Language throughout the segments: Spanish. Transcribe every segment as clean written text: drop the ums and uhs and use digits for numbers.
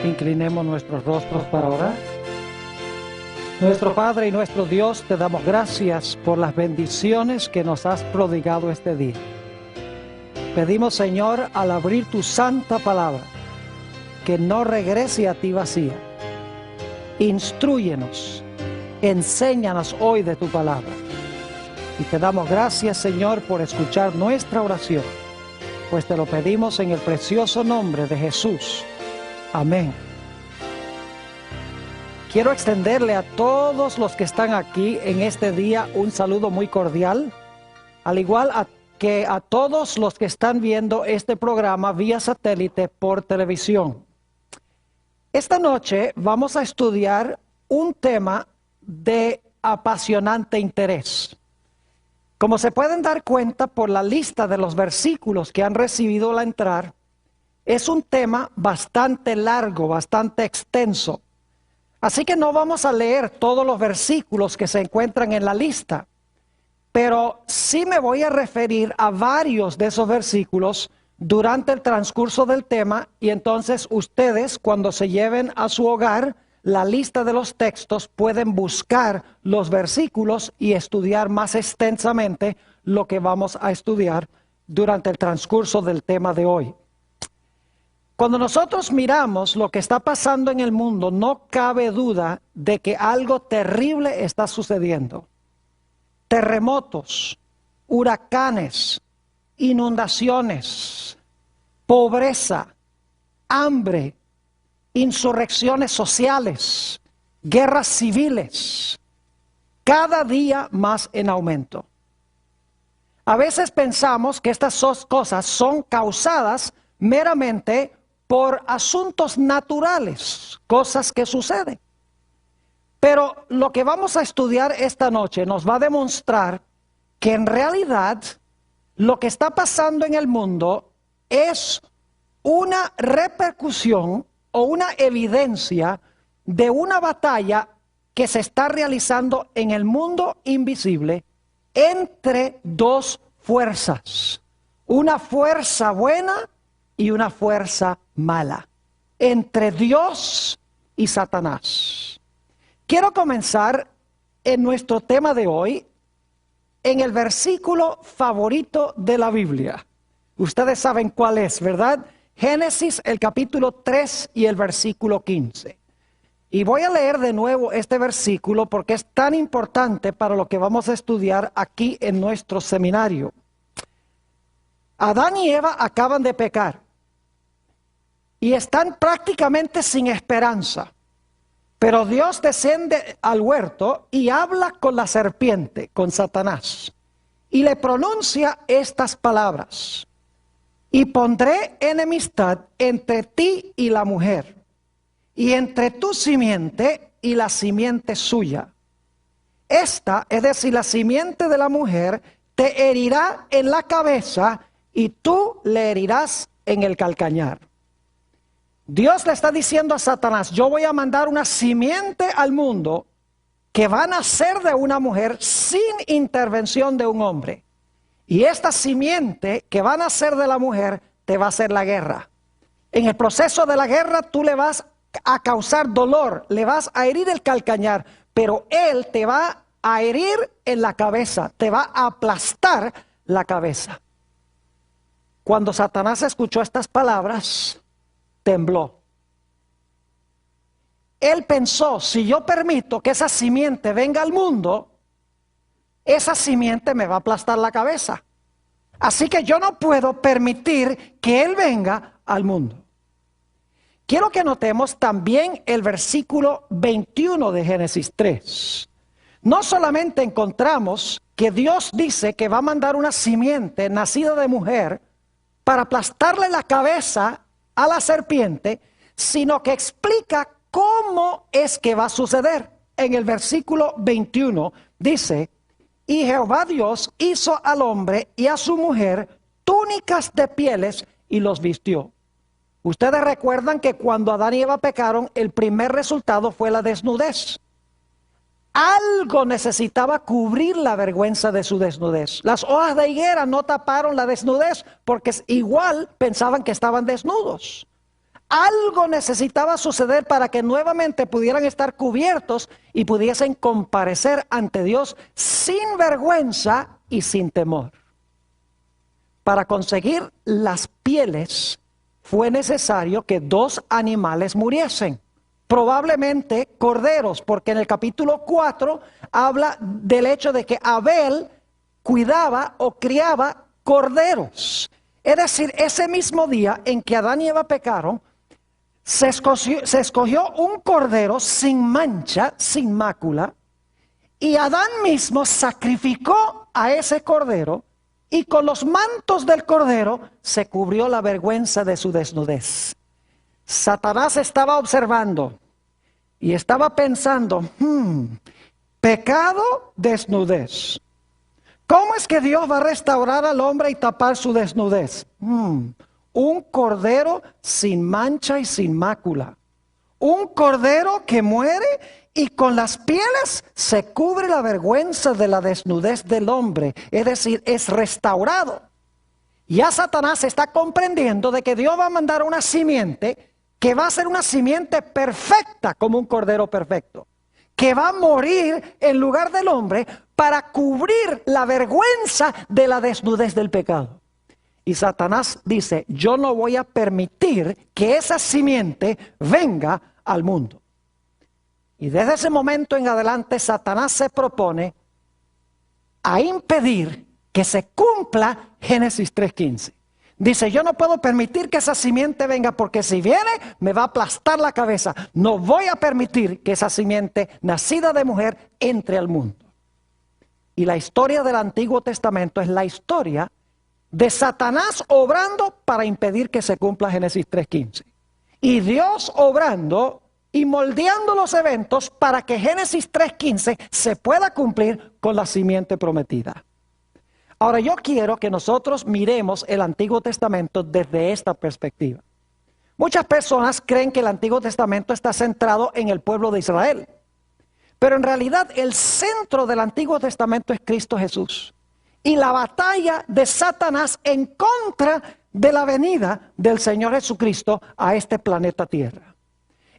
Inclinemos nuestros rostros para orar. Nuestro Padre y nuestro Dios, te damos gracias por las bendiciones que nos has prodigado este día. Pedimos, Señor, al abrir tu santa palabra, que no regrese a ti vacía. Instrúyenos, enséñanos hoy de tu palabra. Y te damos gracias, Señor, por escuchar nuestra oración, pues te lo pedimos en el precioso nombre de Jesús. Amén. Quiero extenderle a todos los que están aquí en este día un saludo muy cordial, al igual que a todos los que están viendo este programa vía satélite por televisión. Esta noche vamos a estudiar un tema de apasionante interés. Como se pueden dar cuenta por la lista de los versículos que han recibido al entrar, es un tema bastante largo, bastante extenso. Así que no vamos a leer todos los versículos que se encuentran en la lista, pero sí me voy a referir a varios de esos versículos durante el transcurso del tema, y entonces ustedes, cuando se lleven a su hogar la lista de los textos, pueden buscar los versículos y estudiar más extensamente lo que vamos a estudiar durante el transcurso del tema de hoy. Cuando nosotros miramos lo que está pasando en el mundo, no cabe duda de que algo terrible está sucediendo. Terremotos, huracanes, inundaciones, pobreza, hambre, insurrecciones sociales, guerras civiles, cada día más en aumento. A veces pensamos que estas cosas son causadas meramente por asuntos naturales, cosas que suceden. Pero lo que vamos a estudiar esta noche nos va a demostrar que en realidad lo que está pasando en el mundo es una repercusión o una evidencia de una batalla que se está realizando en el mundo invisible entre dos fuerzas. Una fuerza buena y una fuerza mala, entre Dios y Satanás. Quiero comenzar en nuestro tema de hoy en el versículo favorito de la Biblia. Ustedes saben cuál es, ¿verdad? Génesis, el capítulo 3 y el versículo 15. Y voy a leer de nuevo este versículo porque es tan importante para lo que vamos a estudiar aquí en nuestro seminario. Adán y Eva acaban de pecar y están prácticamente sin esperanza. Pero Dios desciende al huerto y habla con la serpiente, con Satanás, y le pronuncia estas palabras: y pondré enemistad entre ti y la mujer, y entre tu simiente y la simiente suya. Esta, es decir, la simiente de la mujer, te herirá en la cabeza y tú le herirás en el calcañar. Dios le está diciendo a Satanás: yo voy a mandar una simiente al mundo que va a nacer de una mujer sin intervención de un hombre. Y esta simiente que va a nacer de la mujer te va a hacer la guerra. En el proceso de la guerra tú le vas a causar dolor, le vas a herir el calcañar, pero él te va a herir en la cabeza, te va a aplastar la cabeza. Cuando Satanás escuchó estas palabras, tembló. Él pensó: si yo permito que esa simiente venga al mundo, esa simiente me va a aplastar la cabeza. Así que yo no puedo permitir que él venga al mundo. Quiero que notemos también el versículo 21 de Génesis 3. No solamente encontramos que Dios dice que va a mandar una simiente nacida de mujer para aplastarle la cabeza a la serpiente, sino que explica cómo es que va a suceder. En el versículo 21 dice: y Jehová Dios hizo al hombre y a su mujer túnicas de pieles y los vistió. Ustedes recuerdan que cuando Adán y Eva pecaron, el primer resultado fue la desnudez. Algo necesitaba cubrir la vergüenza de su desnudez. Las hojas de higuera no taparon la desnudez porque igual pensaban que estaban desnudos. algo necesitaba suceder para que nuevamente pudieran estar cubiertos y pudiesen comparecer ante Dios sin vergüenza y sin temor. Para conseguir las pieles fue necesario que 2 animales muriesen. Probablemente corderos, porque en el capítulo 4 habla del hecho de que Abel cuidaba o criaba corderos. Es decir, ese mismo día en que Adán y Eva pecaron, se escogió un cordero sin mancha, sin mácula, y Adán mismo sacrificó a ese cordero, y con los mantos del cordero se cubrió la vergüenza de su desnudez. Satanás estaba observando y estaba pensando, pecado, desnudez. ¿Cómo es que Dios va a restaurar al hombre y tapar su desnudez? Un cordero sin mancha y sin mácula. Un cordero que muere y con las pieles se cubre la vergüenza de la desnudez del hombre. Es decir, es restaurado. Ya Satanás está comprendiendo de que Dios va a mandar una simiente que va a ser una simiente perfecta como un cordero perfecto, que va a morir en lugar del hombre para cubrir la vergüenza de la desnudez del pecado. Y Satanás dice, yo no voy a permitir que esa simiente venga al mundo. Y desde ese momento en adelante Satanás se propone a impedir que se cumpla Génesis 3:15. Dice, yo no puedo permitir que esa simiente venga porque si viene me va a aplastar la cabeza. No voy a permitir que esa simiente nacida de mujer entre al mundo. Y la historia del Antiguo Testamento es la historia de Satanás obrando para impedir que se cumpla Génesis 3:15. Y Dios obrando y moldeando los eventos para que Génesis 3:15 se pueda cumplir con la simiente prometida. Ahora yo quiero que nosotros miremos el Antiguo Testamento desde esta perspectiva. Muchas personas creen que el Antiguo Testamento está centrado en el pueblo de Israel. Pero en realidad el centro del Antiguo Testamento es Cristo Jesús. Y la batalla de Satanás en contra de la venida del Señor Jesucristo a este planeta Tierra.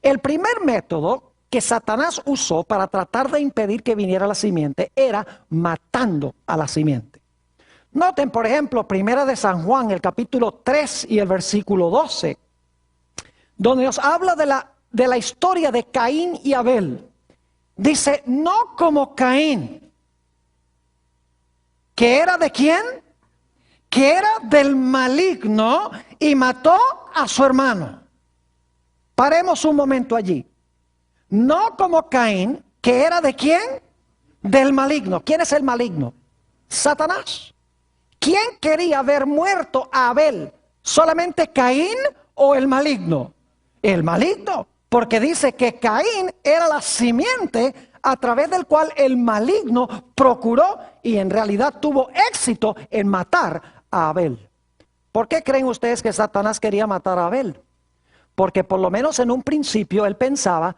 El primer método que Satanás usó para tratar de impedir que viniera la simiente era matando a la simiente. Noten, por ejemplo, Primera de San Juan, el capítulo 3 y el versículo 12, donde nos habla de la historia de Caín y Abel. Dice, no como Caín, que era de quién, que era del maligno y mató a su hermano. Paremos un momento allí. No como Caín, que era de quién, del maligno. ¿Quién es el maligno? Satanás. ¿Quién quería ver muerto a Abel? ¿Solamente Caín o el maligno? El maligno, porque dice que Caín era la simiente a través del cual el maligno procuró y en realidad tuvo éxito en matar a Abel. ¿Por qué creen ustedes que Satanás quería matar a Abel? Porque por lo menos en un principio él pensaba,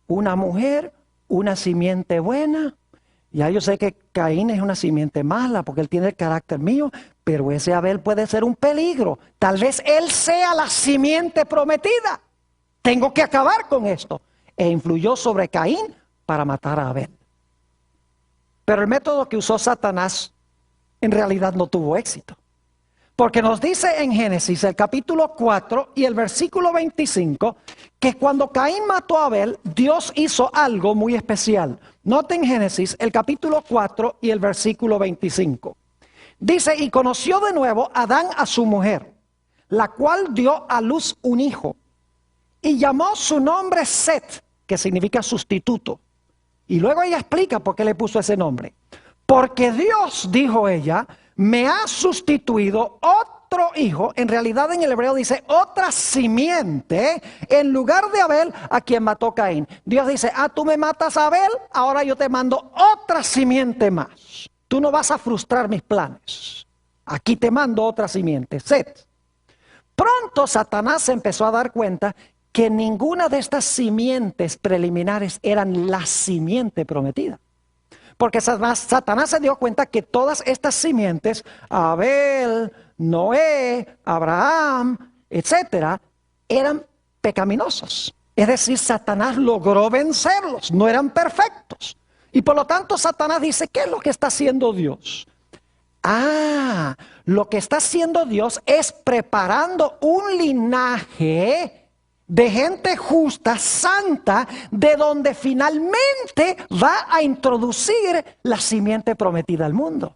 una mujer, una simiente buena. Ya yo sé que Caín es una simiente mala porque él tiene el carácter mío, pero ese Abel puede ser un peligro. Tal vez él sea la simiente prometida. Tengo que acabar con esto. E influyó sobre Caín para matar a Abel. Pero el método que usó Satanás en realidad no tuvo éxito. Porque nos dice en Génesis el capítulo 4 y el versículo 25 que cuando Caín mató a Abel, Dios hizo algo muy especial. Noten Génesis el capítulo 4 y el versículo 25. Dice, y conoció de nuevo Adán a su mujer, la cual dio a luz un hijo, y llamó su nombre Set, que significa sustituto. Y luego ella explica por qué le puso ese nombre. Porque Dios, dijo ella, me ha sustituido otro hijo, en realidad en el hebreo dice otra simiente, en lugar de Abel a quien mató Caín. Dios dice, tú me matas a Abel, ahora yo te mando otra simiente más. Tú no vas a frustrar mis planes. Aquí te mando otra simiente, Set. Pronto Satanás se empezó a dar cuenta que ninguna de estas simientes preliminares eran la simiente prometida. Porque Satanás se dio cuenta que todas estas simientes, Abel, Noé, Abraham, etcétera, eran pecaminosos. Es decir, Satanás logró vencerlos, no eran perfectos. Y por lo tanto Satanás dice, ¿qué es lo que está haciendo Dios? Lo que está haciendo Dios es preparando un linaje de gente justa, santa, de donde finalmente va a introducir la simiente prometida al mundo.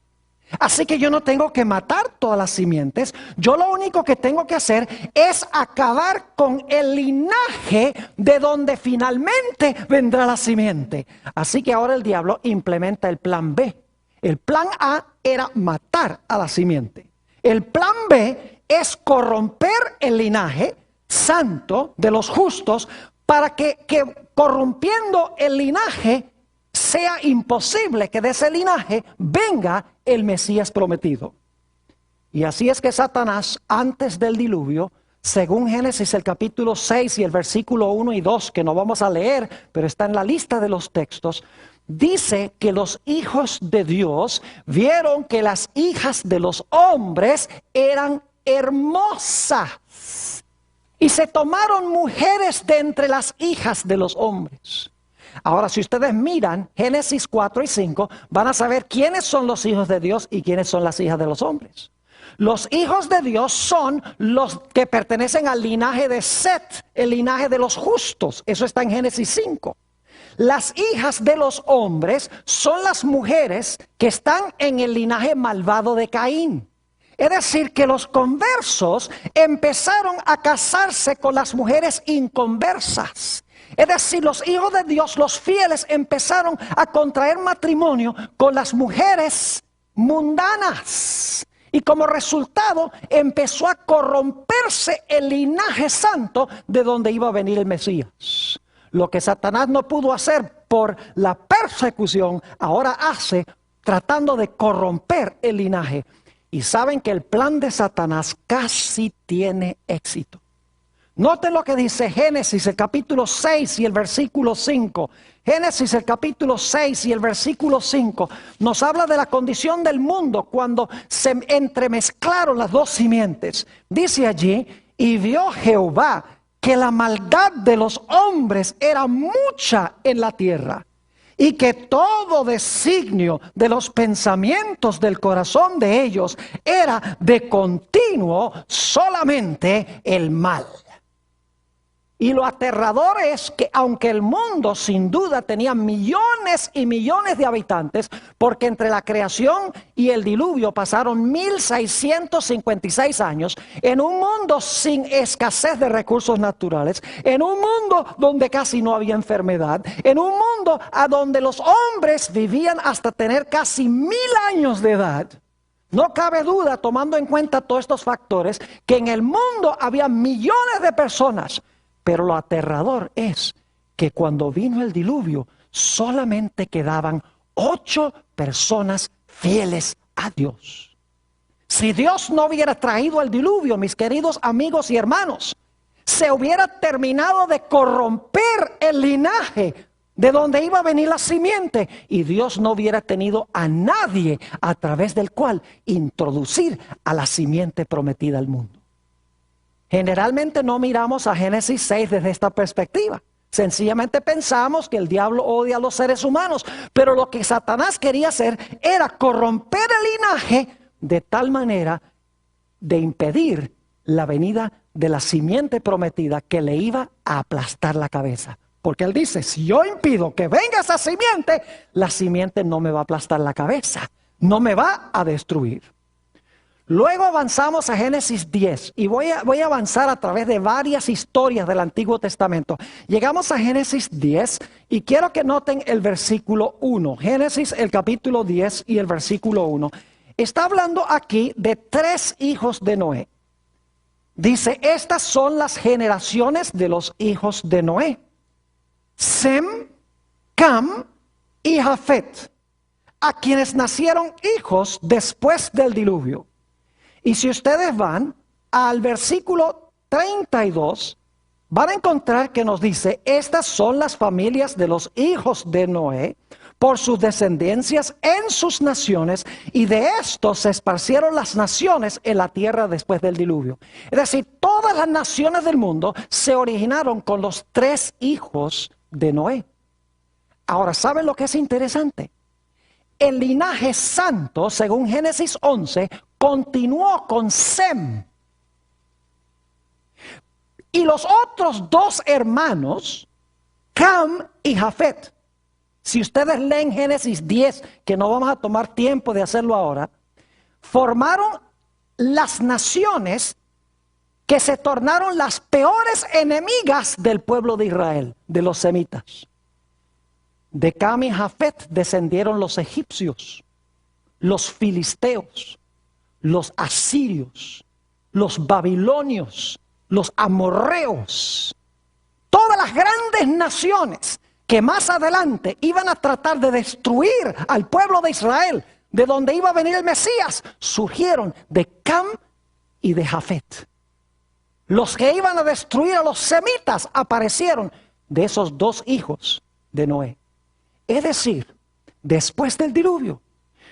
Así que yo no tengo que matar todas las simientes. Yo lo único que tengo que hacer es acabar con el linaje de donde finalmente vendrá la simiente. Así que ahora el diablo implementa el plan B. El plan A era matar a la simiente. El plan B es corromper el linaje santo de los justos para que corrompiendo el linaje sea imposible que de ese linaje venga el Mesías prometido. Y así es que Satanás, antes del diluvio, según Génesis el capítulo 6 y el versículo 1 y 2, que no vamos a leer, pero está en la lista de los textos, dice que los hijos de Dios vieron que las hijas de los hombres eran hermosas y se tomaron mujeres de entre las hijas de los hombres. Ahora, si ustedes miran Génesis 4 y 5, van a saber quiénes son los hijos de Dios y quiénes son las hijas de los hombres. Los hijos de Dios son los que pertenecen al linaje de Set, el linaje de los justos. Eso está en Génesis 5. Las hijas de los hombres son las mujeres que están en el linaje malvado de Caín. Es decir, que los conversos empezaron a casarse con las mujeres inconversas. Es decir, los hijos de Dios, los fieles, empezaron a contraer matrimonio con las mujeres mundanas. Y como resultado empezó a corromperse el linaje santo de donde iba a venir el Mesías. Lo que Satanás no pudo hacer por la persecución, ahora hace tratando de corromper el linaje. Y saben que el plan de Satanás casi tiene éxito. Noten lo que dice Génesis el capítulo 6 y el versículo 5. Génesis el capítulo 6 y el versículo 5 nos habla de la condición del mundo cuando se entremezclaron las dos simientes. Dice allí, y vio Jehová que la maldad de los hombres era mucha en la tierra, y que todo designio de los pensamientos del corazón de ellos era de continuo solamente el mal. Y lo aterrador es que aunque el mundo sin duda tenía millones y millones de habitantes, porque entre la creación y el diluvio pasaron 1656 años, en un mundo sin escasez de recursos naturales, en un mundo donde casi no había enfermedad, en un mundo a donde los hombres vivían hasta tener casi 1000 años de edad. No cabe duda, tomando en cuenta todos estos factores, que en el mundo había millones de personas. Pero lo aterrador es que cuando vino el diluvio, solamente quedaban 8 personas fieles a Dios. Si Dios no hubiera traído el diluvio, mis queridos amigos y hermanos, se hubiera terminado de corromper el linaje de donde iba a venir la simiente, y Dios no hubiera tenido a nadie a través del cual introducir a la simiente prometida al mundo. Generalmente no miramos a Génesis 6 desde esta perspectiva. Sencillamente pensamos que el diablo odia a los seres humanos. Pero lo que Satanás quería hacer era corromper el linaje de tal manera de impedir la venida de la simiente prometida que le iba a aplastar la cabeza. Porque él dice, si yo impido que venga esa simiente, la simiente no me va a aplastar la cabeza, no me va a destruir. Luego avanzamos a Génesis 10 y voy a avanzar a través de varias historias del Antiguo Testamento. Llegamos a Génesis 10 y quiero que noten el versículo 1. Génesis el capítulo 10 y el versículo 1. Está hablando aquí de 3 hijos de Noé. Dice, estas son las generaciones de los hijos de Noé: Sem, Cam y Jafet, a quienes nacieron hijos después del diluvio. Y si ustedes van al versículo 32, van a encontrar que nos dice, estas son las familias de los hijos de Noé, por sus descendencias en sus naciones, y de estos se esparcieron las naciones en la tierra después del diluvio. Es decir, todas las naciones del mundo se originaron con los 3 hijos de Noé. Ahora, ¿saben lo que es interesante? El linaje santo, según Génesis 11, continuó con Sem. Y los otros 2 hermanos, Cam y Jafet. Si ustedes leen Génesis 10, que no vamos a tomar tiempo de hacerlo ahora, formaron las naciones que se tornaron las peores enemigas del pueblo de Israel, de los semitas. De Cam y Jafet descendieron los egipcios, los filisteos, los asirios, los babilonios, los amorreos, todas las grandes naciones que más adelante iban a tratar de destruir al pueblo de Israel, de donde iba a venir el Mesías, surgieron de Cam y de Jafet. Los que iban a destruir a los semitas aparecieron de esos 2 hijos de Noé. Es decir, después del diluvio,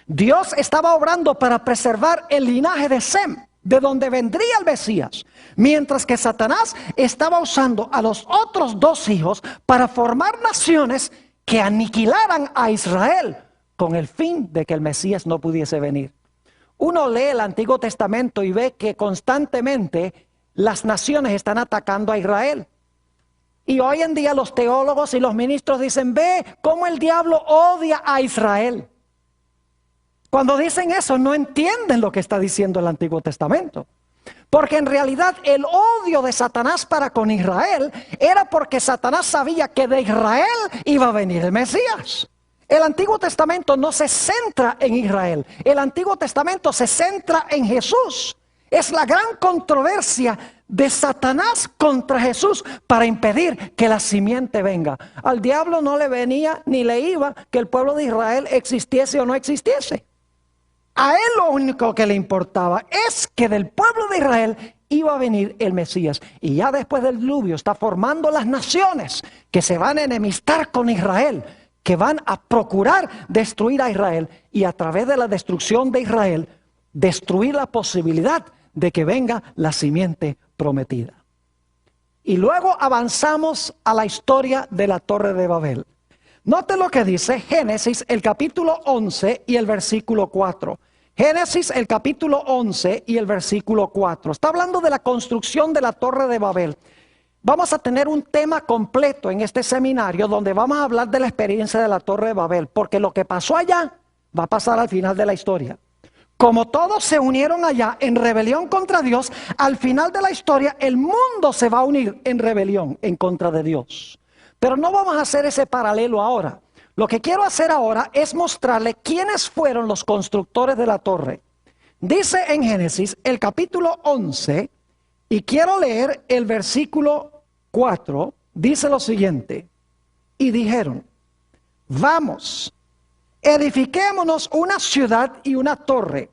Dios estaba obrando para preservar el linaje de Sem, de donde vendría el Mesías, mientras que Satanás estaba usando a los otros 2 hijos para formar naciones que aniquilaran a Israel con el fin de que el Mesías no pudiese venir. Uno lee el Antiguo Testamento y ve que constantemente las naciones están atacando a Israel. Y hoy en día los teólogos y los ministros dicen, ve cómo el diablo odia a Israel. Cuando dicen eso, no entienden lo que está diciendo el Antiguo Testamento. Porque en realidad el odio de Satanás para con Israel era porque Satanás sabía que de Israel iba a venir el Mesías. El Antiguo Testamento no se centra en Israel. El Antiguo Testamento se centra en Jesús. Es la gran controversia de Satanás contra Jesús para impedir que la simiente venga. Al diablo no le venía ni le iba que el pueblo de Israel existiese o no existiese. A él lo único que le importaba es que del pueblo de Israel iba a venir el Mesías. Y ya después del diluvio está formando las naciones que se van a enemistar con Israel, que van a procurar destruir a Israel y a través de la destrucción de Israel, destruir la posibilidad de que venga la simiente prometida. Y luego avanzamos a la historia de la Torre de Babel. Note lo que dice Génesis, el capítulo 11 y el versículo 4. Génesis, el capítulo 11 y el versículo 4. Está hablando de la construcción de la Torre de Babel. Vamos a tener un tema completo en este seminario donde vamos a hablar de la experiencia de la Torre de Babel, porque lo que pasó allá va a pasar al final de la historia. Como todos se unieron allá en rebelión contra Dios, al final de la historia el mundo se va a unir en rebelión en contra de Dios. Pero no vamos a hacer ese paralelo ahora. Lo que quiero hacer ahora es mostrarle quiénes fueron los constructores de la torre. Dice en Génesis el capítulo 11, y quiero leer el versículo 4, dice lo siguiente: y dijeron, vamos, edifiquémonos una ciudad y una torre,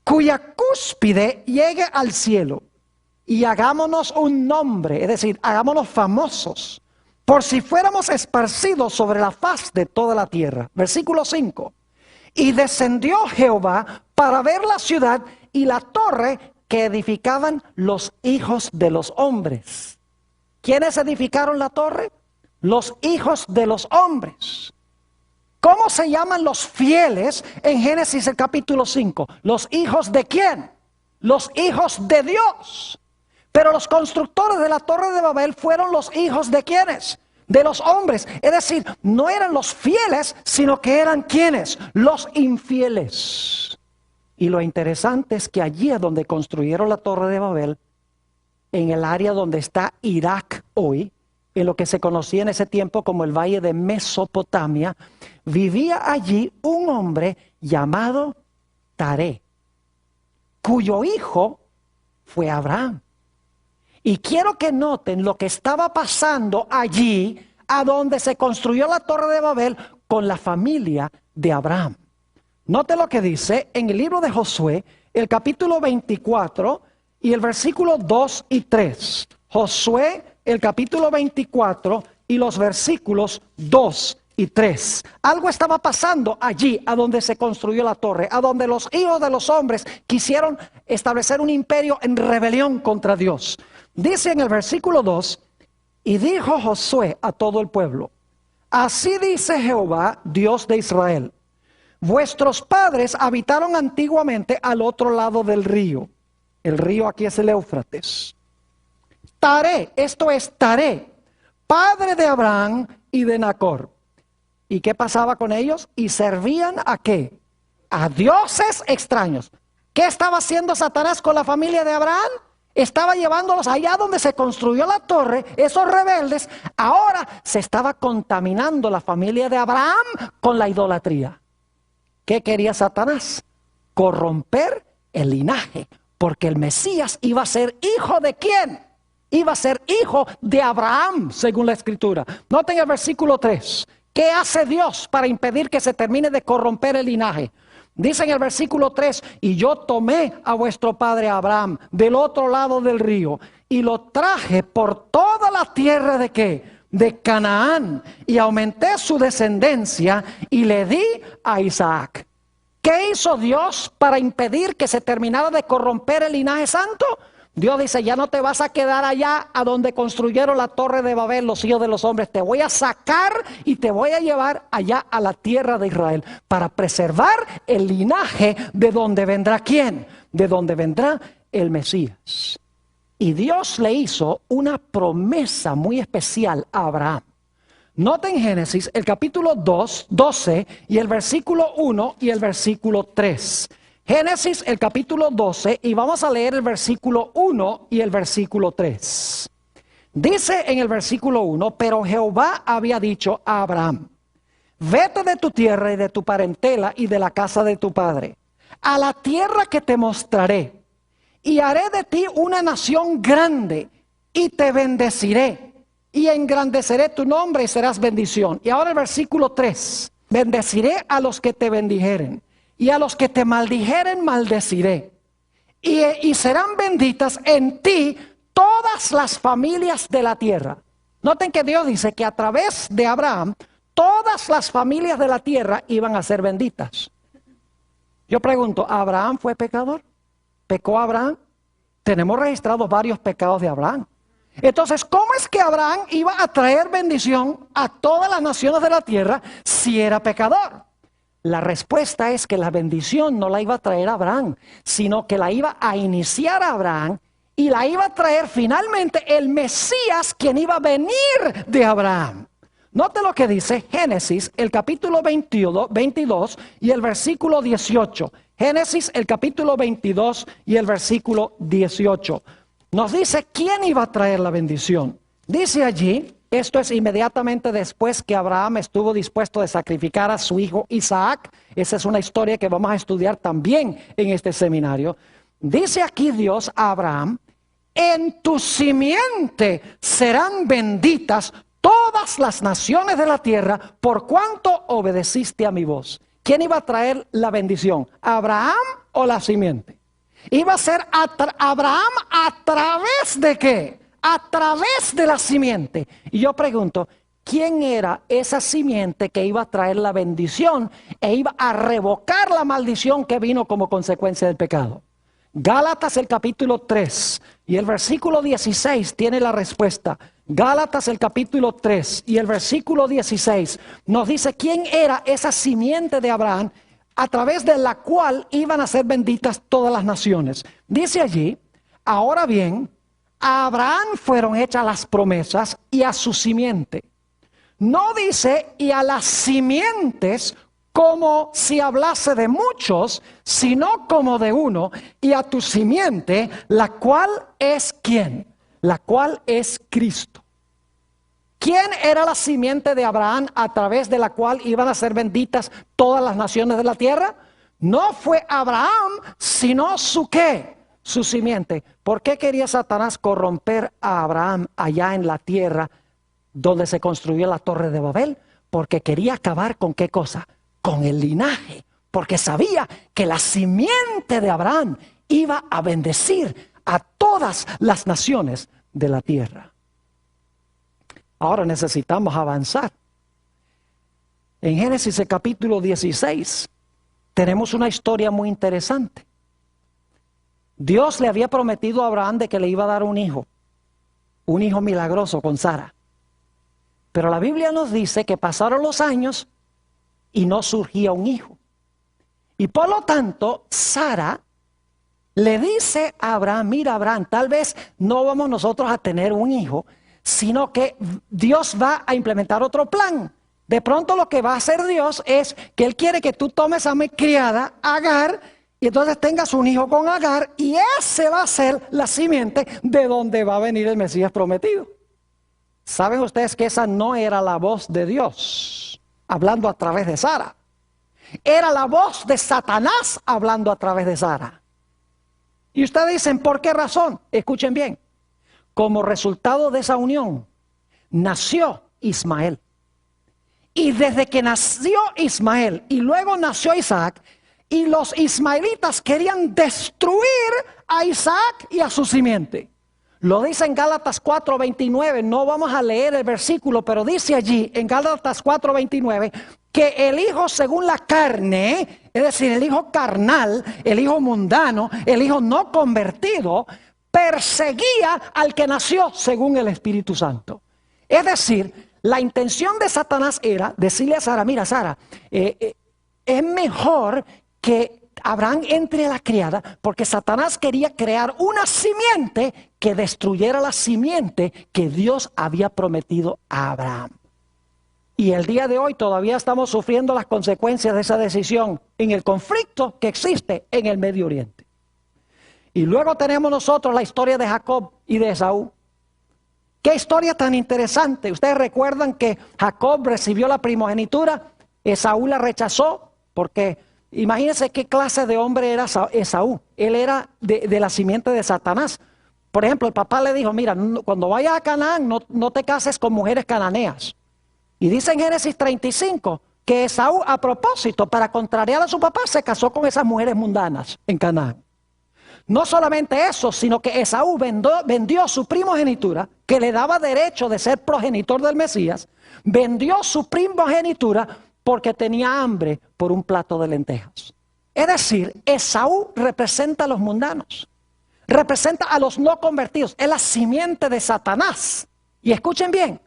cuya cúspide llegue al cielo, y hagámonos un nombre, es decir, hagámonos famosos, por si fuéramos esparcidos sobre la faz de toda la tierra. Versículo 5. Y descendió Jehová para ver la ciudad y la torre que edificaban los hijos de los hombres. ¿Quiénes edificaron la torre? Los hijos de los hombres. ¿Cómo se llaman los fieles en Génesis el capítulo 5? ¿Los hijos de quién? Los hijos de Dios. Pero los constructores de la Torre de Babel fueron los hijos de ¿quiénes? De los hombres. Es decir, no eran los fieles, sino que eran ¿quiénes? Los infieles. Y lo interesante es que allí es donde construyeron la Torre de Babel, en el área donde está Irak hoy, en lo que se conocía en ese tiempo como el Valle de Mesopotamia, vivía allí un hombre llamado Taré, cuyo hijo fue Abraham. Y quiero que noten lo que estaba pasando allí, a donde se construyó la Torre de Babel, con la familia de Abraham. Note lo que dice en el libro de Josué, el capítulo 24 y el versículo 2 y 3. Josué, el capítulo 24 y los versículos 2 y 3. Algo estaba pasando allí, a donde se construyó la torre, a donde los hijos de los hombres quisieron establecer un imperio en rebelión contra Dios. Dice en el versículo 2, y dijo Josué a todo el pueblo, así dice Jehová, Dios de Israel, vuestros padres habitaron antiguamente al otro lado del río. El río aquí es el Éufrates. Taré, esto es Taré, padre de Abraham y de Nacor. ¿Y qué pasaba con ellos? Y servían ¿a qué? A dioses extraños. ¿Qué estaba haciendo Satanás con la familia de Abraham? Estaba llevándolos allá donde se construyó la torre, esos rebeldes. Ahora se estaba contaminando la familia de Abraham con la idolatría. ¿Qué quería Satanás? Corromper el linaje, porque el Mesías iba a ser hijo ¿de quién? Iba a ser hijo de Abraham, según la Escritura. Noten el versículo 3. ¿Qué hace Dios para impedir que se termine de corromper el linaje? Dice en el versículo 3, y yo tomé a vuestro padre Abraham del otro lado del río y lo traje por toda la tierra ¿de qué? De Canaán, y aumenté su descendencia y le di a Isaac. ¿Qué hizo Dios para impedir que se terminara de corromper el linaje santo? Dios dice, ya no te vas a quedar allá a donde construyeron la torre de Babel los hijos de los hombres. Te voy a sacar y te voy a llevar allá a la tierra de Israel para preservar el linaje de donde vendrá ¿quién? De donde vendrá el Mesías. Y Dios le hizo una promesa muy especial a Abraham. Noten Génesis el capítulo 12 y el versículo 1 y el versículo 3. Génesis el capítulo 12 y vamos a leer el versículo 1 y el versículo 3. Dice en el versículo 1, pero Jehová había dicho a Abraham, vete de tu tierra y de tu parentela y de la casa de tu padre, a la tierra que te mostraré, y haré de ti una nación grande, y te bendeciré, y engrandeceré tu nombre y serás bendición. Y ahora el versículo 3, bendeciré a los que te bendijeren, y a los que te maldijeren maldeciré. Y serán benditas en ti todas las familias de la tierra. Noten que Dios dice que a través de Abraham, todas las familias de la tierra iban a ser benditas. Yo pregunto, ¿Abraham fue pecador? ¿Pecó Abraham? Tenemos registrados varios pecados de Abraham. Entonces, ¿cómo es que Abraham iba a traer bendición a todas las naciones de la tierra si era pecador? La respuesta es que la bendición no la iba a traer Abraham, sino que la iba a iniciar Abraham y la iba a traer finalmente el Mesías, quien iba a venir de Abraham. Note lo que dice Génesis, el capítulo 22 y el versículo 18. Génesis, el capítulo 22 y el versículo 18. Nos dice quién iba a traer la bendición. Dice allí, esto es inmediatamente después que Abraham estuvo dispuesto a sacrificar a su hijo Isaac. Esa es una historia que vamos a estudiar también en este seminario. Dice aquí Dios a Abraham, en tu simiente serán benditas todas las naciones de la tierra por cuanto obedeciste a mi voz. ¿Quién iba a traer la bendición? ¿Abraham o la simiente? Iba a ser Abraham a través de ¿qué? A través de la simiente. Y yo pregunto, ¿quién era esa simiente que iba a traer la bendición e iba a revocar la maldición que vino como consecuencia del pecado? Gálatas el capítulo 3 y el versículo 16 tiene la respuesta. Gálatas el capítulo 3 y el versículo 16 nos dice quién era esa simiente de Abraham a través de la cual iban a ser benditas todas las naciones. Dice allí, ahora bien, a Abraham fueron hechas las promesas y a su simiente. No dice y a las simientes como si hablase de muchos, sino como de uno, y a tu simiente, la cual es ¿quién? La cual es Cristo. ¿Quién era la simiente de Abraham a través de la cual iban a ser benditas todas las naciones de la tierra? No fue Abraham, sino su ¿qué? Su simiente. ¿Por qué quería Satanás corromper a Abraham allá en la tierra donde se construyó la torre de Babel? Porque quería acabar con ¿qué cosa? Con el linaje. Porque sabía que la simiente de Abraham iba a bendecir a todas las naciones de la tierra. Ahora necesitamos avanzar. En Génesis el capítulo 16 tenemos una historia muy interesante. Dios le había prometido a Abraham de que le iba a dar un hijo milagroso con Sara. Pero la Biblia nos dice que pasaron los años y no surgía un hijo. Y por lo tanto, Sara le dice a Abraham, mira Abraham, tal vez no vamos nosotros a tener un hijo, sino que Dios va a implementar otro plan. De pronto lo que va a hacer Dios es que Él quiere que tú tomes a mi criada, Agar, y entonces tengas un hijo con Agar, y ese va a ser la simiente de donde va a venir el Mesías prometido. ¿Saben ustedes que esa no era la voz de Dios hablando a través de Sara? Era la voz de Satanás hablando a través de Sara. Y ustedes dicen, ¿por qué razón? Escuchen bien. Como resultado de esa unión, nació Ismael. Y desde que nació Ismael y luego nació Isaac, y los ismaelitas querían destruir a Isaac y a su simiente. Lo dice en Gálatas 4:29, no vamos a leer el versículo, pero dice allí en Gálatas 4:29 que el hijo según la carne, es decir, el hijo carnal, el hijo mundano, el hijo no convertido, perseguía al que nació según el Espíritu Santo. Es decir, la intención de Satanás era decirle a Sara, mira Sara, es mejor que Abraham entre a la criada, porque Satanás quería crear una simiente que destruyera la simiente que Dios había prometido a Abraham. Y el día de hoy todavía estamos sufriendo las consecuencias de esa decisión en el conflicto que existe en el Medio Oriente. Y luego tenemos nosotros la historia de Jacob y de Esaú. Qué historia tan interesante. Ustedes recuerdan que Jacob recibió la primogenitura, Esaú la rechazó, porque imagínense qué clase de hombre era Esaú. Él era de la simiente de Satanás. Por ejemplo, el papá le dijo, mira, cuando vayas a Canaán no te cases con mujeres cananeas. Y dice en Génesis 35 que Esaú, a propósito, para contrariar a su papá, se casó con esas mujeres mundanas en Canaán. No solamente eso, sino que Esaú vendió su primogenitura, que le daba derecho de ser progenitor del Mesías, vendió su primogenitura porque tenía hambre por un plato de lentejas. Es decir, Esaú representa a los mundanos, representa a los no convertidos, es la simiente de Satanás. Y escuchen bien,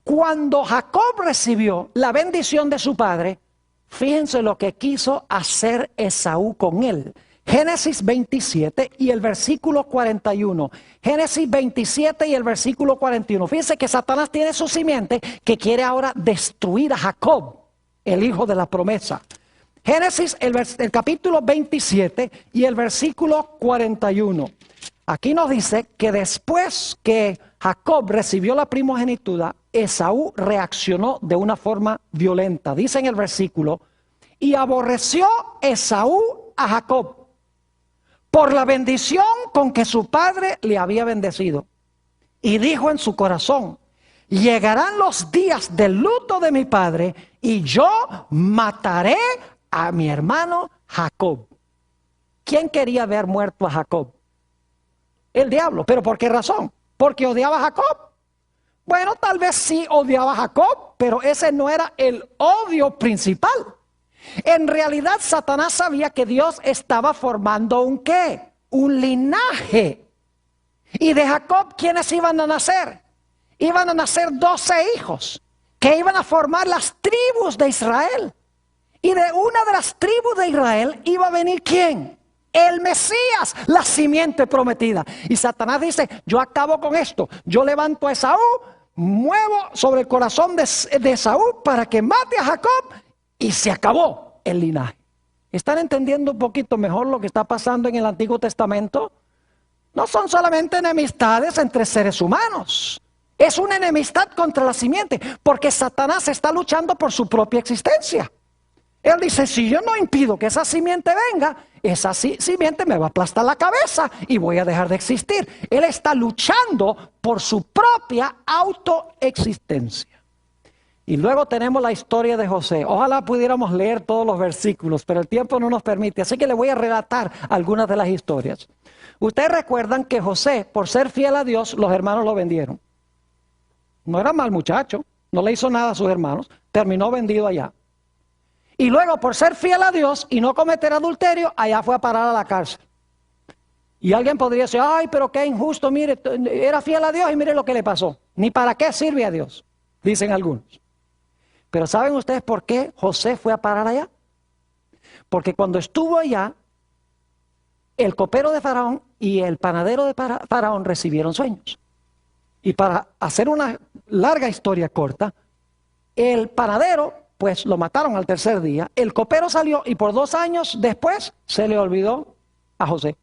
cuando Jacob recibió la bendición de su padre, fíjense lo que quiso hacer Esaú con él. Génesis 27 y el versículo 41. Génesis 27 y el versículo 41. Fíjense que Satanás tiene su simiente que quiere ahora destruir a Jacob, el hijo de la promesa. Génesis, el capítulo 27 y el versículo 41. Aquí nos dice que después que Jacob recibió la primogenitura, Esaú reaccionó de una forma violenta. Dice en el versículo, y aborreció Esaú a Jacob por la bendición con que su padre le había bendecido. Y dijo en su corazón, llegarán los días del luto de mi padre y yo mataré a mi hermano Jacob. ¿Quién quería ver muerto a Jacob? El diablo. ¿Pero por qué razón? ¿Porque odiaba a Jacob? Bueno, tal vez sí odiaba a Jacob, pero ese no era el odio principal. En realidad Satanás sabía que Dios estaba formando un ¿qué? Un linaje. Y de Jacob, ¿quiénes iban a nacer? Iban a nacer 12 hijos que iban a formar las tribus de Israel. Y de una de las tribus de Israel iba a venir ¿quién? El Mesías, la simiente prometida. Y Satanás dice, yo acabo con esto. Yo levanto a Esaú, muevo sobre el corazón de Esaú para que mate a Jacob. Y se acabó el linaje. ¿Están entendiendo un poquito mejor lo que está pasando en el Antiguo Testamento? No son solamente enemistades entre seres humanos. Es una enemistad contra la simiente, porque Satanás está luchando por su propia existencia. Él dice, si yo no impido que esa simiente venga, esa simiente me va a aplastar la cabeza y voy a dejar de existir. Él está luchando por su propia autoexistencia. Y luego tenemos la historia de José. Ojalá pudiéramos leer todos los versículos, pero el tiempo no nos permite. Así que le voy a relatar algunas de las historias. Ustedes recuerdan que José, por ser fiel a Dios, los hermanos lo vendieron. No era mal muchacho, no le hizo nada a sus hermanos, terminó vendido allá. Y luego, por ser fiel a Dios y no cometer adulterio, allá fue a parar a la cárcel. Y alguien podría decir, ay, pero qué injusto, mire, era fiel a Dios y mire lo que le pasó. Ni para qué sirve a Dios, dicen algunos. Pero ¿saben ustedes por qué José fue a parar allá? Porque cuando estuvo allá, el copero de Faraón y el panadero de Faraón recibieron sueños. Y para hacer una larga historia corta, el panadero, pues lo mataron al tercer día, el copero salió y por 2 años después se le olvidó a José,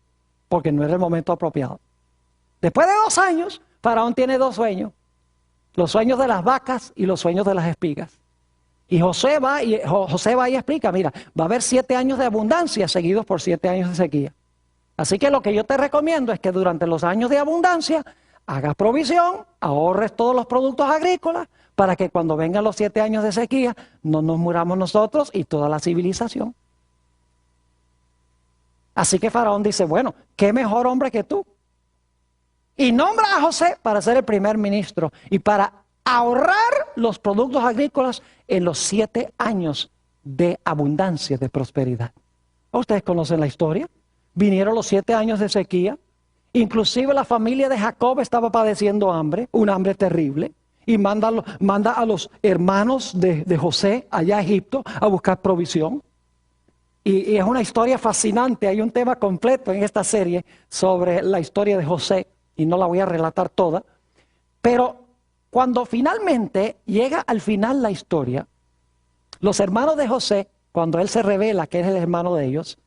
porque no era el momento apropiado. Después de 2 años, Faraón tiene 2 sueños, los sueños de las vacas y los sueños de las espigas. Y José va y explica, mira, va a haber 7 años de abundancia seguidos por 7 años de sequía. Así que lo que yo te recomiendo es que durante los años de abundancia hagas provisión, ahorres todos los productos agrícolas para que cuando vengan los 7 años de sequía no nos muramos nosotros y toda la civilización. Así que Faraón dice, bueno, ¿qué mejor hombre que tú? Y nombra a José para ser el primer ministro y para ahorrar los productos agrícolas en los 7 años de abundancia, de prosperidad. ¿Ustedes conocen la historia? Vinieron los 7 años de sequía. Inclusive la familia de Jacob estaba padeciendo hambre, un hambre terrible. Y manda a los hermanos de José allá a Egipto a buscar provisión. Y es una historia fascinante. Hay un tema completo en esta serie sobre la historia de José. Y no la voy a relatar toda. Pero cuando finalmente llega al final la historia, los hermanos de José, cuando él se revela que es el hermano de ellos,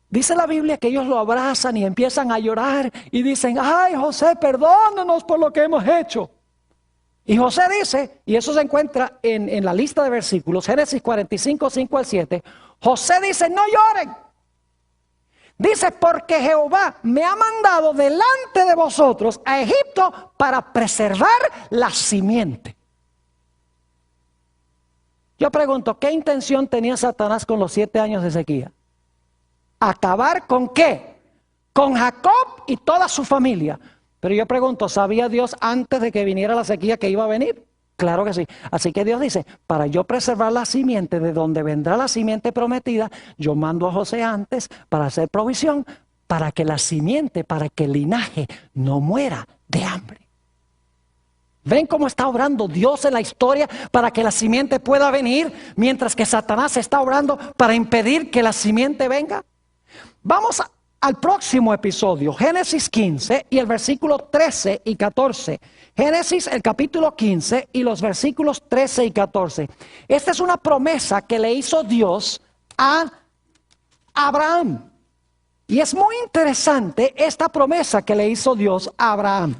dice la Biblia que ellos lo abrazan y empiezan a llorar y dicen, ay José, perdónanos por lo que hemos hecho. Y José dice, y eso se encuentra en la lista de versículos, Génesis 45, 5 al 7, José dice, no lloren. Dice, porque Jehová me ha mandado delante de vosotros a Egipto para preservar la simiente. Yo pregunto, ¿qué intención tenía Satanás con los 7 años de sequía? ¿Acabar con qué? Con Jacob y toda su familia. Pero yo pregunto, ¿sabía Dios antes de que viniera la sequía que iba a venir? Claro que sí. Así que Dios dice, para yo preservar la simiente, de donde vendrá la simiente prometida, yo mando a José antes para hacer provisión, para que la simiente, para que el linaje no muera de hambre. ¿Ven cómo está obrando Dios en la historia para que la simiente pueda venir, mientras que Satanás está obrando para impedir que la simiente venga? Vamos al próximo episodio, Génesis 15 y el versículo 13 y 14. Génesis, el capítulo 15 y los versículos 13 y 14. Esta es una promesa que le hizo Dios a Abraham. Y es muy interesante esta promesa que le hizo Dios a Abraham.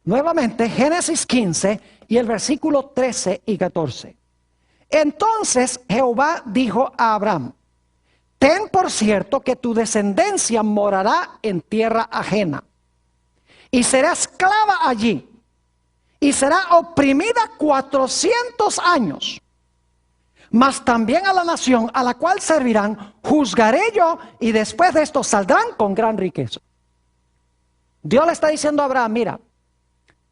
Nuevamente, Génesis 15 y el versículo 13 y 14. Entonces Jehová dijo a Abraham, ten por cierto que tu descendencia morará en tierra ajena, y será esclava allí, y será oprimida 400 años. Mas también a la nación a la cual servirán, juzgaré yo, y después de esto saldrán con gran riqueza. Dios le está diciendo a Abraham, mira,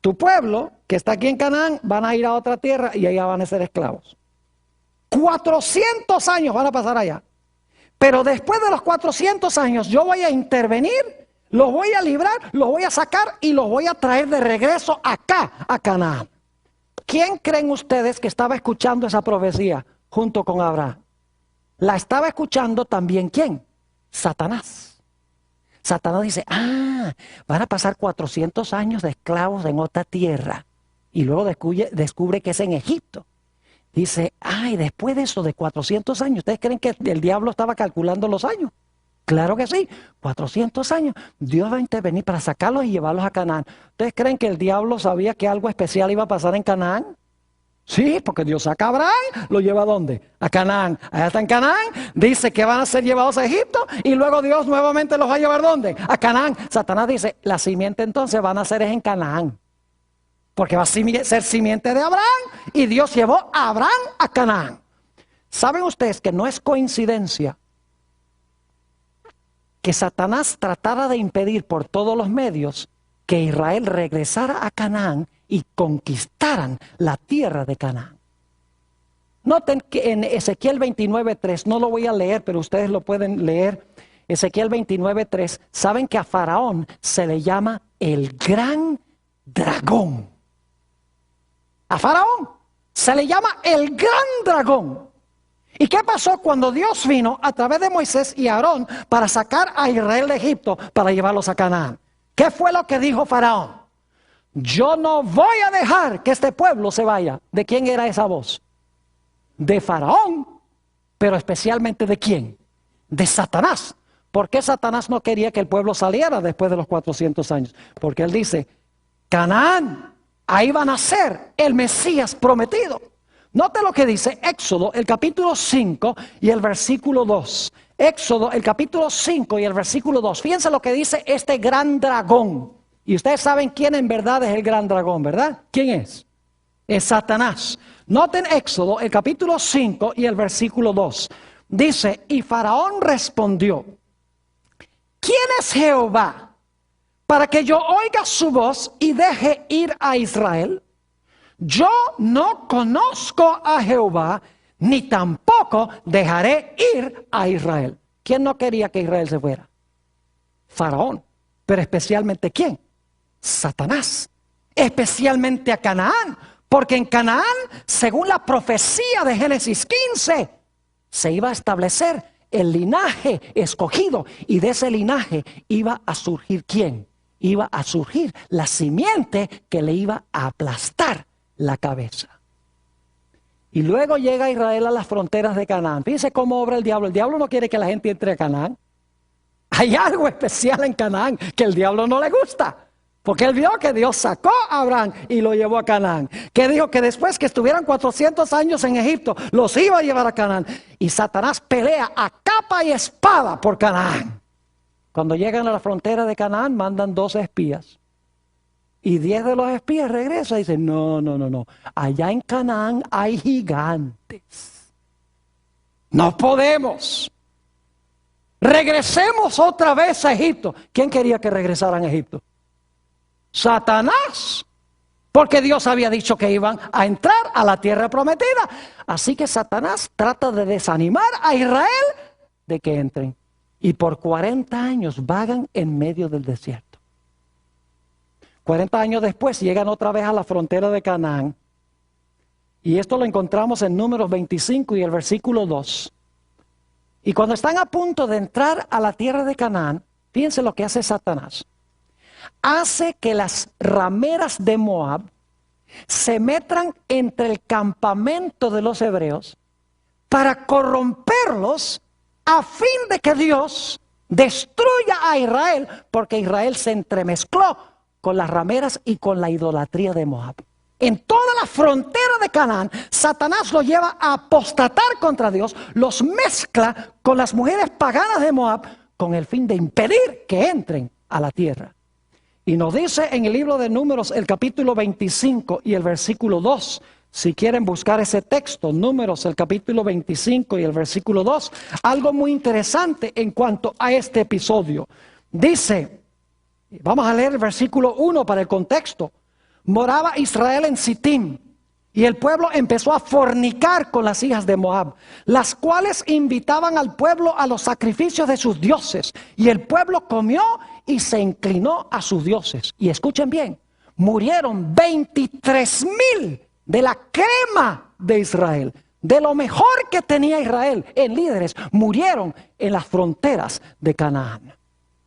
tu pueblo que está aquí en Canaán van a ir a otra tierra y allá van a ser esclavos. 400 años van a pasar allá. Pero después de los 400 años yo voy a intervenir, los voy a librar, los voy a sacar y los voy a traer de regreso acá, a Canaán. ¿Quién creen ustedes que estaba escuchando esa profecía junto con Abraham? La estaba escuchando también ¿quién? Satanás. Satanás dice, van a pasar 400 años de esclavos en otra tierra. Y luego descubre que es en Egipto. Dice, después de eso, de 400 años, ¿ustedes creen que el diablo estaba calculando los años? Claro que sí, 400 años. Dios va a intervenir para sacarlos y llevarlos a Canaán. ¿Ustedes creen que el diablo sabía que algo especial iba a pasar en Canaán? Sí, porque Dios saca a Abraham, lo lleva ¿a dónde? A Canaán. Allá está en Canaán, dice que van a ser llevados a Egipto y luego Dios nuevamente los va a llevar ¿dónde? A Canaán. Satanás dice, la simiente entonces van a ser en Canaán. Porque va a ser simiente de Abraham y Dios llevó a Abraham a Canaán. ¿Saben ustedes que no es coincidencia que Satanás tratara de impedir por todos los medios que Israel regresara a Canaán y conquistaran la tierra de Canaán? Noten que en Ezequiel 29:3, no lo voy a leer, pero ustedes lo pueden leer. Ezequiel 29:3, saben que a Faraón se le llama el gran dragón. A Faraón se le llama el gran dragón. ¿Y qué pasó cuando Dios vino a través de Moisés y Aarón para sacar a Israel de Egipto para llevarlos a Canaán? ¿Qué fue lo que dijo Faraón? Yo no voy a dejar que este pueblo se vaya. ¿De quién era esa voz? De Faraón, pero especialmente ¿de quién? De Satanás. ¿Por qué Satanás no quería que el pueblo saliera después de los 400 años? Porque él dice, Canaán, ahí van a ser el Mesías prometido. Note lo que dice Éxodo, el capítulo 5 y el versículo 2. Éxodo, el capítulo 5 y el versículo 2. Fíjense lo que dice este gran dragón. Y ustedes saben quién en verdad es el gran dragón, ¿verdad? ¿Quién es? Es Satanás. Noten Éxodo, el capítulo 5 y el versículo 2. Dice, y Faraón respondió, ¿quién es Jehová para que yo oiga su voz y deje ir a Israel? Yo no conozco a Jehová, ni tampoco dejaré ir a Israel. ¿Quién no quería que Israel se fuera? Faraón. Pero especialmente ¿quién? Satanás. Especialmente a Canaán. Porque en Canaán, según la profecía de Génesis 15, se iba a establecer el linaje escogido. Y de ese linaje iba a surgir ¿quién? Iba a surgir la simiente que le iba a aplastar la cabeza. Y luego llega Israel a las fronteras de Canaán. Fíjense cómo obra el diablo. El diablo no quiere que la gente entre a Canaán. Hay algo especial en Canaán que el diablo no le gusta. Porque él vio que Dios sacó a Abraham y lo llevó a Canaán. Que dijo que después que estuvieran 400 años en Egipto, los iba a llevar a Canaán. Y Satanás pelea a capa y espada por Canaán. Cuando llegan a la frontera de Canaán, mandan 12 espías. Y 10 de los espías regresan y dicen, no. Allá en Canaán hay gigantes. No podemos. Regresemos otra vez a Egipto. ¿Quién quería que regresaran a Egipto? Satanás. Porque Dios había dicho que iban a entrar a la tierra prometida. Así que Satanás trata de desanimar a Israel de que entren. Y por 40 años vagan en medio del desierto. 40 años después llegan otra vez a la frontera de Canaán. Y esto lo encontramos en Números 25 y el versículo 2. Y cuando están a punto de entrar a la tierra de Canaán, fíjense lo que hace Satanás. Hace que las rameras de Moab se metan entre el campamento de los hebreos para corromperlos a fin de que Dios destruya a Israel, porque Israel se entremezcló con las rameras y con la idolatría de Moab. En toda la frontera de Canaán, Satanás los lleva a apostatar contra Dios, los mezcla con las mujeres paganas de Moab con el fin de impedir que entren a la tierra. Y nos dice en el libro de Números, el capítulo 25 y el versículo 2, si quieren buscar ese texto, Números, el capítulo 25 y el versículo 2, algo muy interesante en cuanto a este episodio. Dice, vamos a leer el versículo 1 para el contexto. Moraba Israel en Sitim, y el pueblo empezó a fornicar con las hijas de Moab, las cuales invitaban al pueblo a los sacrificios de sus dioses. Y el pueblo comió y se inclinó a sus dioses. Y escuchen bien, murieron 23,000 de la crema de Israel. De lo mejor que tenía Israel en líderes, murieron en las fronteras de Canaán.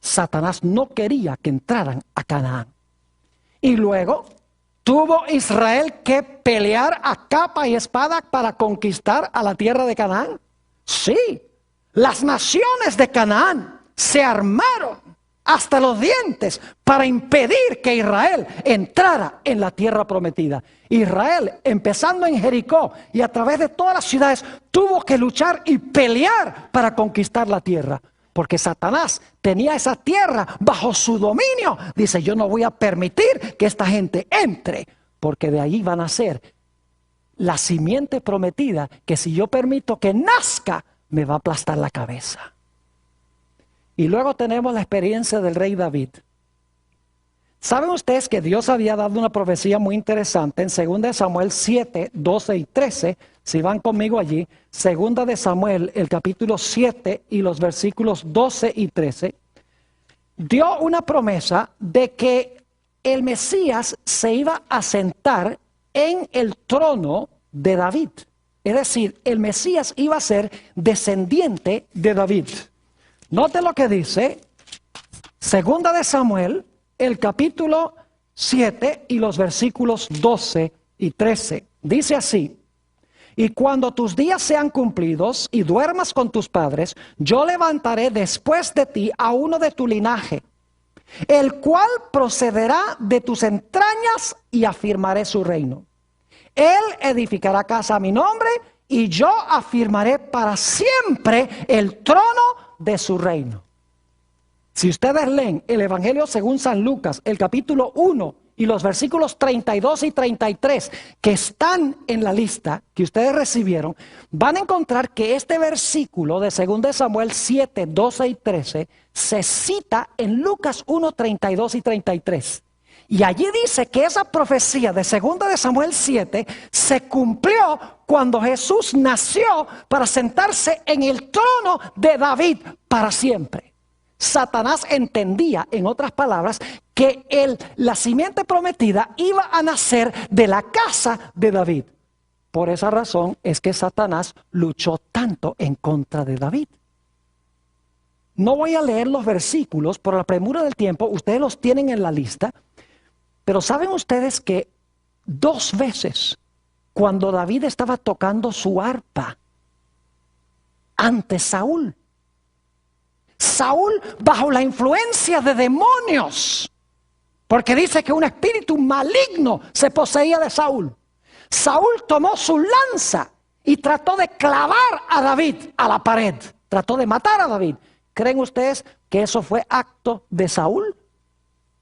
Satanás no quería que entraran a Canaán. Y luego ¿tuvo Israel que pelear a capa y espada para conquistar a la tierra de Canaán? Sí, las naciones de Canaán se armaron hasta los dientes para impedir que Israel entrara en la tierra prometida. Israel, empezando en Jericó y a través de todas las ciudades, tuvo que luchar y pelear para conquistar la tierra. Porque Satanás tenía esa tierra bajo su dominio. Dice, yo no voy a permitir que esta gente entre, porque de ahí van a ser la simiente prometida, que si yo permito que nazca, me va a aplastar la cabeza. Y luego tenemos la experiencia del rey David. ¿Saben ustedes que Dios había dado una profecía muy interesante en 2 de Samuel 7, 12 y 13? Si van conmigo allí, 2 de Samuel, el capítulo 7 y los versículos 12 y 13, dio una promesa de que el Mesías se iba a sentar en el trono de David. Es decir, el Mesías iba a ser descendiente de David. Note lo que dice 2 de Samuel, el capítulo 7 y los versículos 12 y 13. Dice así: y cuando tus días sean cumplidos y duermas con tus padres, yo levantaré después de ti a uno de tu linaje, el cual procederá de tus entrañas, y afirmaré su reino. Él edificará casa a mi nombre, y yo afirmaré para siempre el trono de su reino. Si ustedes leen el Evangelio según San Lucas, el capítulo 1 y los versículos 32 y 33 que están en la lista que ustedes recibieron, van a encontrar que este versículo de 2 de Samuel 7, 12 y 13 se cita en Lucas 1, 32 y 33. Y allí dice que esa profecía de 2 de Samuel 7 se cumplió cuando Jesús nació para sentarse en el trono de David para siempre. Satanás entendía, en otras palabras, que la simiente prometida iba a nacer de la casa de David. Por esa razón es que Satanás luchó tanto en contra de David. No voy a leer los versículos por la premura del tiempo, ustedes los tienen en la lista, pero ¿saben ustedes que 2 veces, cuando David estaba tocando su arpa ante Saúl, bajo la influencia de demonios, porque dice que un espíritu maligno se poseía de Saúl, Saúl tomó su lanza y trató de clavar a David a la pared, trató de matar a David? ¿Creen ustedes que eso fue acto de Saúl?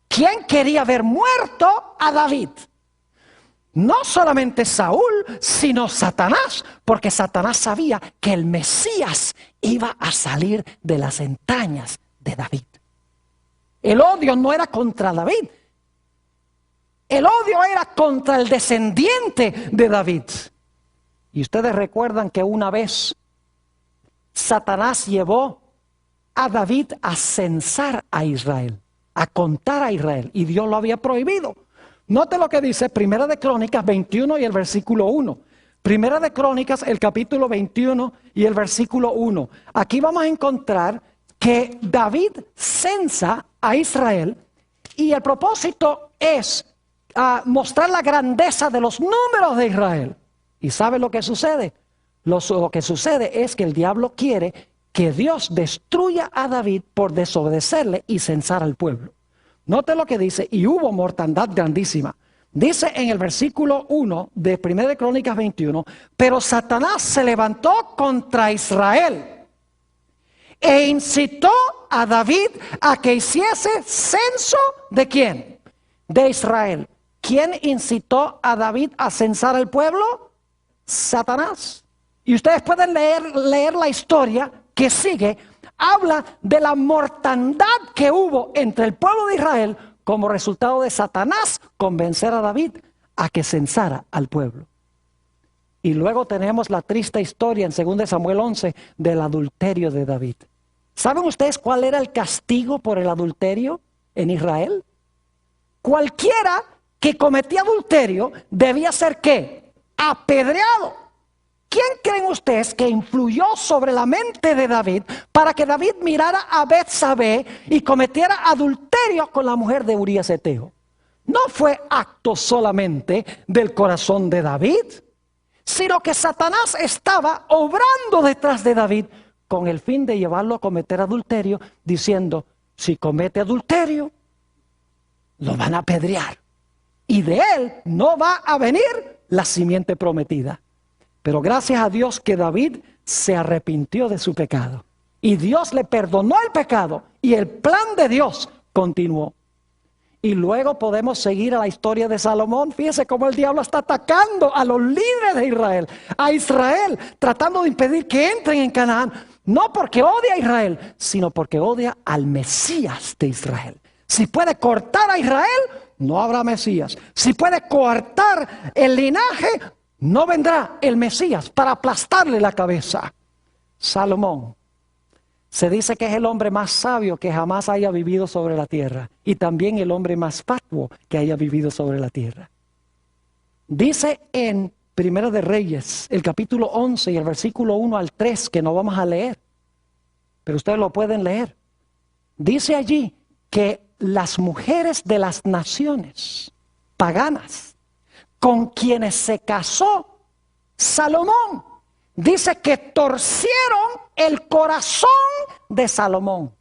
¿Quién quería ver muerto a David? No solamente Saúl, sino Satanás, porque Satanás sabía que el Mesías iba a salir de las entrañas de David. El odio no era contra David, el odio era contra el descendiente de David. Y ustedes recuerdan que una vez Satanás llevó a David a censar a Israel, a contar a Israel, y Dios lo había prohibido. Note lo que dice Primera de Crónicas 21 y el versículo 1. Primera de Crónicas, el capítulo 21 y el versículo 1. Aquí vamos a encontrar que David censa a Israel y el propósito es mostrar la grandeza de los números de Israel. ¿Y sabe lo que sucede? Lo que sucede es que el diablo quiere que Dios destruya a David por desobedecerle y censar al pueblo. Note lo que dice: y hubo mortandad grandísima. Dice en el versículo 1 de 1 de Crónicas 21, pero Satanás se levantó contra Israel e incitó a David a que hiciese censo ¿de quién? De Israel. ¿Quién incitó a David a censar al pueblo? Satanás. Y ustedes pueden leer la historia que sigue. Habla de la mortandad que hubo entre el pueblo de Israel como resultado de Satanás convencer a David a que censara al pueblo. Y luego tenemos la triste historia en 2 de Samuel 11 del adulterio de David. ¿Saben ustedes cuál era el castigo por el adulterio en Israel? Cualquiera que cometía adulterio debía ser ¿qué? Apedreado. ¿Quién creen ustedes que influyó sobre la mente de David para que David mirara a Betsabé y cometiera adulterio con la mujer de Urías Eteo? No fue acto solamente del corazón de David, sino que Satanás estaba obrando detrás de David con el fin de llevarlo a cometer adulterio, diciendo: si comete adulterio, lo van a apedrear, y de él no va a venir la simiente prometida. Pero gracias a Dios que David se arrepintió de su pecado. Y Dios le perdonó el pecado. Y el plan de Dios continuó. Y luego podemos seguir a la historia de Salomón. Fíjese cómo el diablo está atacando a los líderes de Israel. A Israel, tratando de impedir que entren en Canaán. No porque odia a Israel, sino porque odia al Mesías de Israel. Si puede cortar a Israel, no habrá Mesías. Si puede cortar el linaje, no vendrá el Mesías para aplastarle la cabeza. Salomón se dice que es el hombre más sabio que jamás haya vivido sobre la tierra, y también el hombre más fatuo que haya vivido sobre la tierra. Dice en Primera de Reyes, el capítulo 11 y el versículo 1 al 3, que no vamos a leer, pero ustedes lo pueden leer. Dice allí que las mujeres de las naciones paganas con quienes se casó Salomón, dice que torcieron el corazón de Salomón,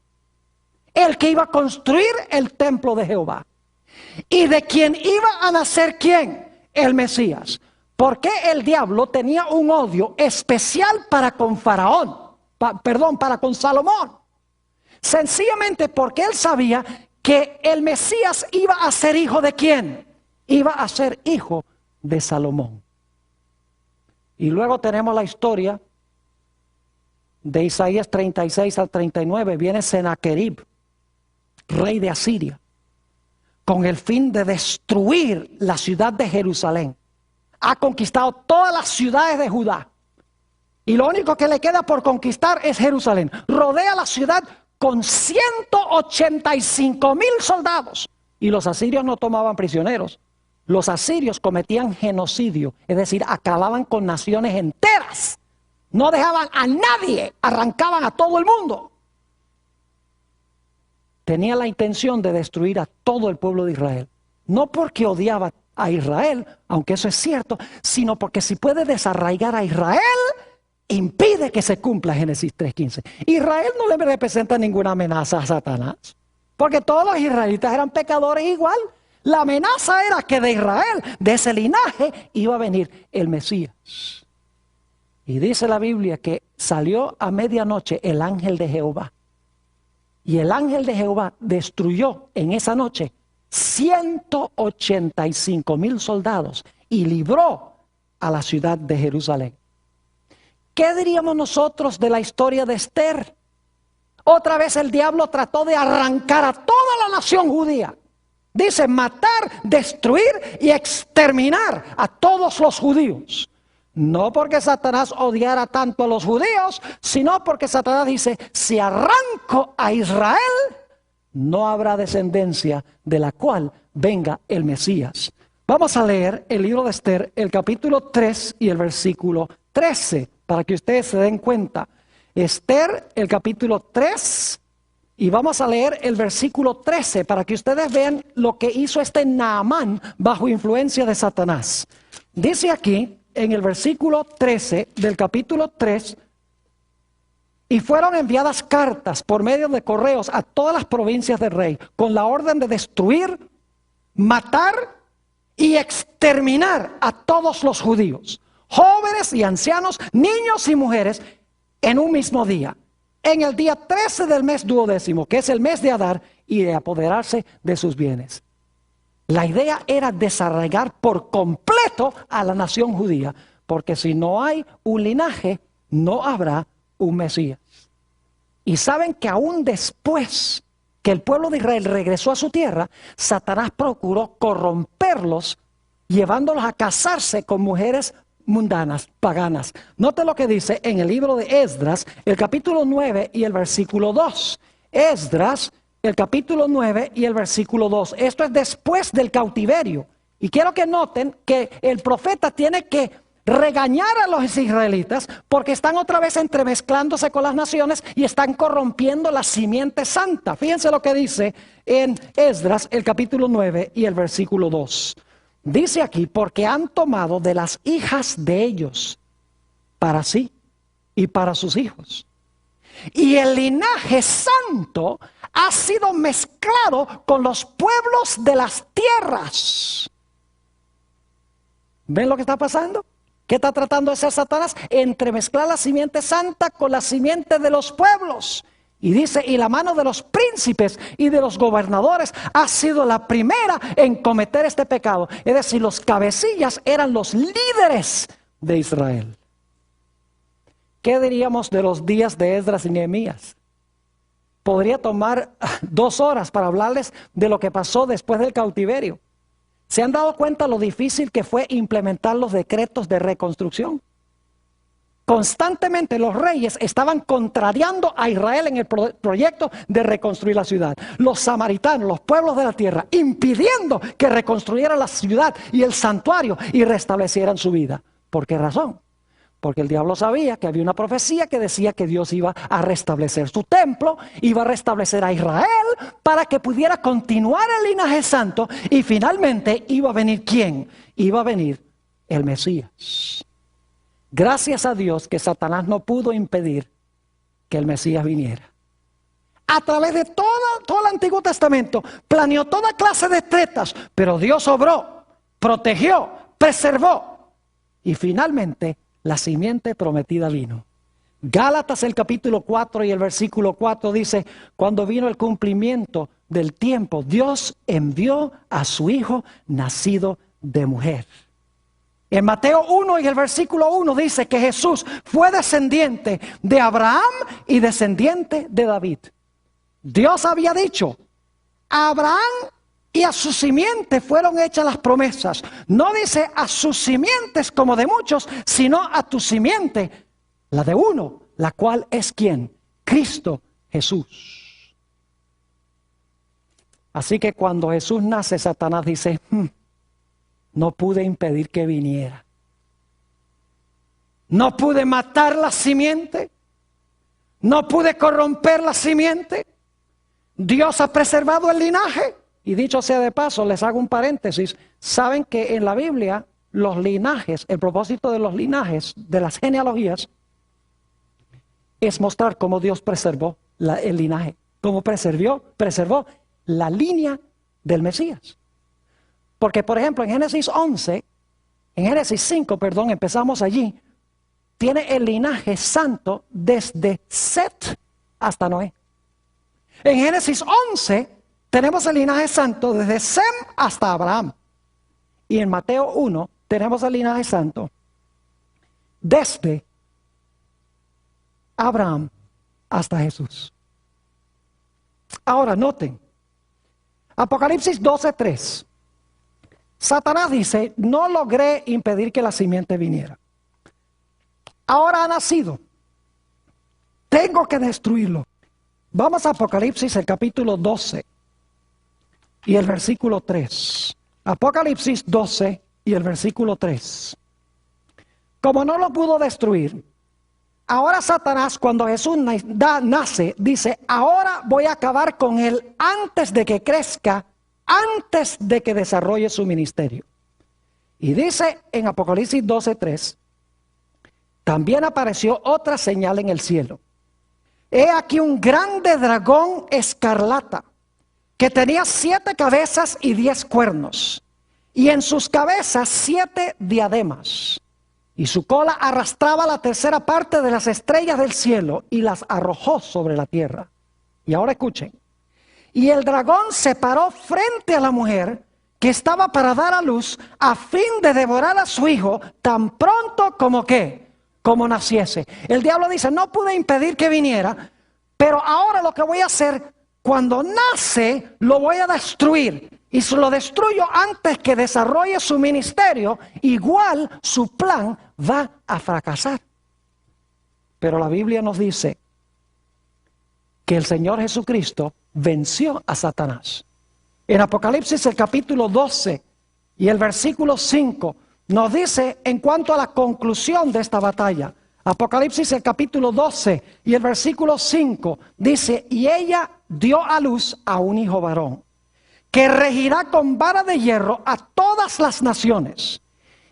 el que iba a construir el templo de Jehová, y de quien iba a nacer ¿quién? El Mesías. Porque el diablo tenía un odio especial para con Faraón, para con Salomón. Sencillamente porque él sabía que el Mesías iba a ser hijo de ¿quién? Iba a ser hijo de Salomón. Y luego tenemos la historia de Isaías 36 al 39. Viene Sennacherib, rey de Asiria, con el fin de destruir la ciudad de Jerusalén. Ha conquistado todas las ciudades de Judá. Y lo único que le queda por conquistar es Jerusalén. Rodea la ciudad con 185,000 soldados. Y los asirios no tomaban prisioneros. Los asirios cometían genocidio, es decir, acababan con naciones enteras. No dejaban a nadie, arrancaban a todo el mundo. Tenía la intención de destruir a todo el pueblo de Israel. No porque odiaba a Israel, aunque eso es cierto, sino porque si puede desarraigar a Israel, impide que se cumpla Génesis 3:15. Israel no le representa ninguna amenaza a Satanás, porque todos los israelitas eran pecadores igual. La amenaza era que de Israel, de ese linaje, iba a venir el Mesías. Y dice la Biblia que salió a medianoche el ángel de Jehová. Y el ángel de Jehová destruyó en esa noche 185,000 soldados y libró a la ciudad de Jerusalén. ¿Qué diríamos nosotros de la historia de Esther? Otra vez el diablo trató de arrancar a toda la nación judía. Dice matar, destruir y exterminar a todos los judíos. No porque Satanás odiara tanto a los judíos, sino porque Satanás dice, si arranco a Israel, no habrá descendencia de la cual venga el Mesías. Vamos a leer el libro de Esther, el capítulo 3 y el versículo 13, para que ustedes se den cuenta. Esther, el capítulo 3, y vamos a leer el versículo 13, para que ustedes vean lo que hizo este Naamán bajo influencia de Satanás. Dice aquí, en el versículo 13 del capítulo 3, y fueron enviadas cartas por medio de correos a todas las provincias del rey, con la orden de destruir, matar y exterminar a todos los judíos, jóvenes y ancianos, niños y mujeres, en un mismo día, en el día 13 del mes 12º, que es el mes de Adar, y de apoderarse de sus bienes. La idea era desarraigar por completo a la nación judía, porque si no hay un linaje, no habrá un Mesías. Y saben que aún después que el pueblo de Israel regresó a su tierra, Satanás procuró corromperlos, llevándolos a casarse con mujeres mundanas, paganas. Note lo que dice en el libro de Esdras, el capítulo 9 y el versículo 2. Esdras, el capítulo 9 y el versículo 2. Esto es después del cautiverio. Y quiero que noten que el profeta tiene que regañar a los israelitas porque están otra vez entremezclándose con las naciones y están corrompiendo la simiente santa. Fíjense lo que dice en Esdras, el capítulo 9 y el versículo 2. Dice aquí, porque han tomado de las hijas de ellos para sí y para sus hijos. Y el linaje santo ha sido mezclado con los pueblos de las tierras. ¿Ven lo que está pasando? ¿Qué está tratando de hacer Satanás? Entremezclar la simiente santa con la simiente de los pueblos. Y dice, y la mano de los príncipes y de los gobernadores ha sido la primera en cometer este pecado. Es decir, los cabecillas eran los líderes de Israel. ¿Qué diríamos de los días de Esdras y Nehemías? podría tomar 2 horas para hablarles de lo que pasó después del cautiverio. ¿Se han dado cuenta lo difícil que fue implementar los decretos de reconstrucción? Constantemente los reyes estaban contrariando a Israel en el proyecto de reconstruir la ciudad. Los samaritanos, los pueblos de la tierra, impidiendo que reconstruyeran la ciudad y el santuario y restablecieran su vida. ¿Por qué razón? Porque el diablo sabía que había una profecía que decía que Dios iba a restablecer su templo, iba a restablecer a Israel para que pudiera continuar el linaje santo y finalmente iba a venir ¿quién? Iba a venir el Mesías. Gracias a Dios que Satanás no pudo impedir que el Mesías viniera. A través de todo el Antiguo Testamento planeó toda clase de tretas, pero Dios obró, protegió, preservó y finalmente la simiente prometida vino. Gálatas el capítulo 4 y el versículo 4 dice, cuando vino el cumplimiento del tiempo, Dios envió a su Hijo nacido de mujer. En Mateo 1 y el versículo 1 dice que Jesús fue descendiente de Abraham y descendiente de David. Dios había dicho, a Abraham y a su simiente fueron hechas las promesas. No dice a sus simientes como de muchos, sino a tu simiente, la de uno, la cual es ¿quién? Cristo Jesús. Así que cuando Jesús nace, Satanás dice, no pude impedir que viniera. No pude matar la simiente. No pude corromper la simiente. Dios ha preservado el linaje. Y dicho sea de paso, les hago un paréntesis. Saben que en la Biblia los linajes, el propósito de los linajes, de las genealogías, es mostrar cómo Dios preservó el linaje. Cómo preservó la línea del Mesías. Porque, por ejemplo, en Génesis 5, empezamos allí, tiene el linaje santo desde Set hasta Noé. En Génesis 11 tenemos el linaje santo desde Sem hasta Abraham. Y en Mateo 1 tenemos el linaje santo desde Abraham hasta Jesús. Ahora noten, Apocalipsis 12:3. Satanás dice, no logré impedir que la simiente viniera. Ahora ha nacido. Tengo que destruirlo. Vamos a Apocalipsis, el capítulo 12 y el versículo 3. Apocalipsis 12 y el versículo 3. Como no lo pudo destruir, ahora Satanás, cuando Jesús nace, dice, ahora voy a acabar con él antes de que crezca, antes de que desarrolle su ministerio. Y dice en Apocalipsis 12:3, también apareció otra señal en el cielo. He aquí un grande dragón escarlata, que tenía 7 cabezas y 10 cuernos, y en sus cabezas 7 diademas. Y su cola arrastraba la tercera parte de las estrellas del cielo y las arrojó sobre la tierra. Y ahora escuchen. Y el dragón se paró frente a la mujer que estaba para dar a luz, a fin de devorar a su hijo tan pronto como ¿qué? Como naciese. El diablo dice, no pude impedir que viniera, pero ahora lo que voy a hacer, cuando nace, lo voy a destruir. Y si lo destruyo antes que desarrolle su ministerio, igual su plan va a fracasar. Pero la Biblia nos dice que el Señor Jesucristo venció a Satanás. En Apocalipsis el capítulo 12 y el versículo 5 nos dice en cuanto a la conclusión de esta batalla. Apocalipsis el capítulo 12 y el versículo 5 dice, y ella dio a luz a un hijo varón, que regirá con vara de hierro a todas las naciones.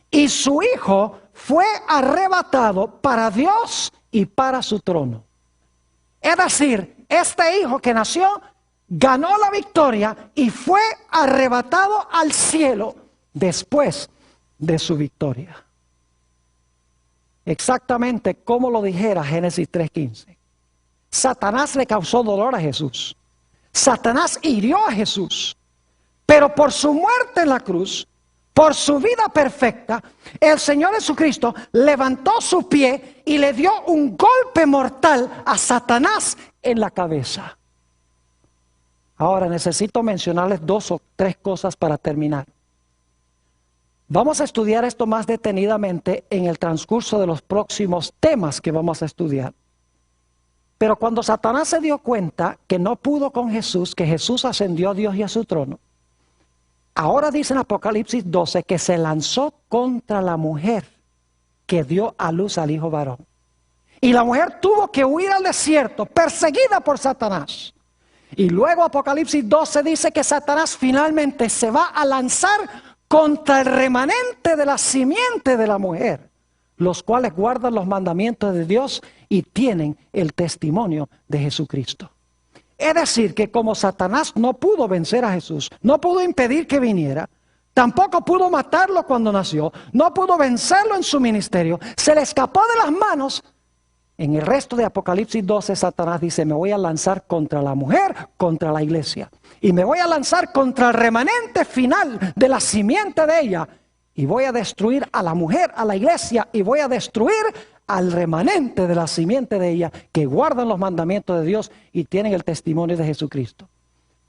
Y su hijo fue arrebatado para Dios y para su trono. Es decir, este hijo que nació ganó la victoria y fue arrebatado al cielo después de su victoria. Exactamente como lo dijera Génesis 3:15. Satanás le causó dolor a Jesús. Satanás hirió a Jesús. Pero por su muerte en la cruz, por su vida perfecta, el Señor Jesucristo levantó su pie y le dio un golpe mortal a Satanás en la cabeza. Ahora necesito mencionarles 2 o 3 cosas para terminar. Vamos a estudiar esto más detenidamente en el transcurso de los próximos temas que vamos a estudiar. Pero cuando Satanás se dio cuenta que no pudo con Jesús, que Jesús ascendió a Dios y a su trono, ahora dice en Apocalipsis 12 que se lanzó contra la mujer que dio a luz al hijo varón. Y la mujer tuvo que huir al desierto, perseguida por Satanás. Y luego Apocalipsis 12 dice que Satanás finalmente se va a lanzar contra el remanente de la simiente de la mujer, los cuales guardan los mandamientos de Dios y tienen el testimonio de Jesucristo. Es decir, que como Satanás no pudo vencer a Jesús, no pudo impedir que viniera, tampoco pudo matarlo cuando nació, no pudo vencerlo en su ministerio, se le escapó de las manos. En el resto de Apocalipsis 12, Satanás dice, me voy a lanzar contra la mujer, contra la iglesia. Y me voy a lanzar contra el remanente final de la simiente de ella. Y voy a destruir a la mujer, a la iglesia, y voy a destruir al remanente de la simiente de ella, que guardan los mandamientos de Dios y tienen el testimonio de Jesucristo.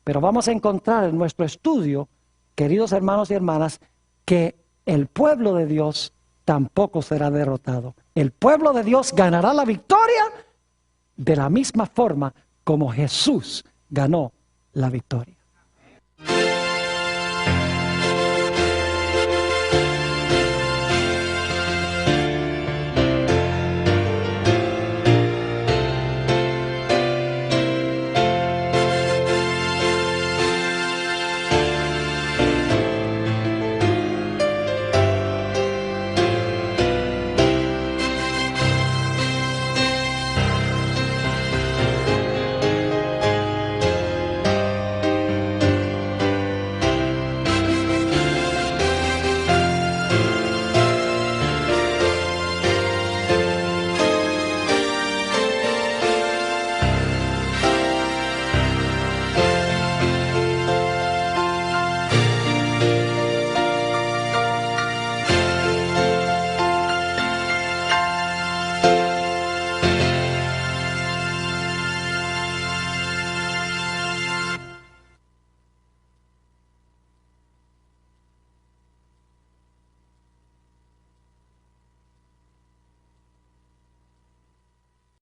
Pero vamos a encontrar en nuestro estudio, queridos hermanos y hermanas, que el pueblo de Dios tampoco será derrotado. El pueblo de Dios ganará la victoria de la misma forma como Jesús ganó la victoria.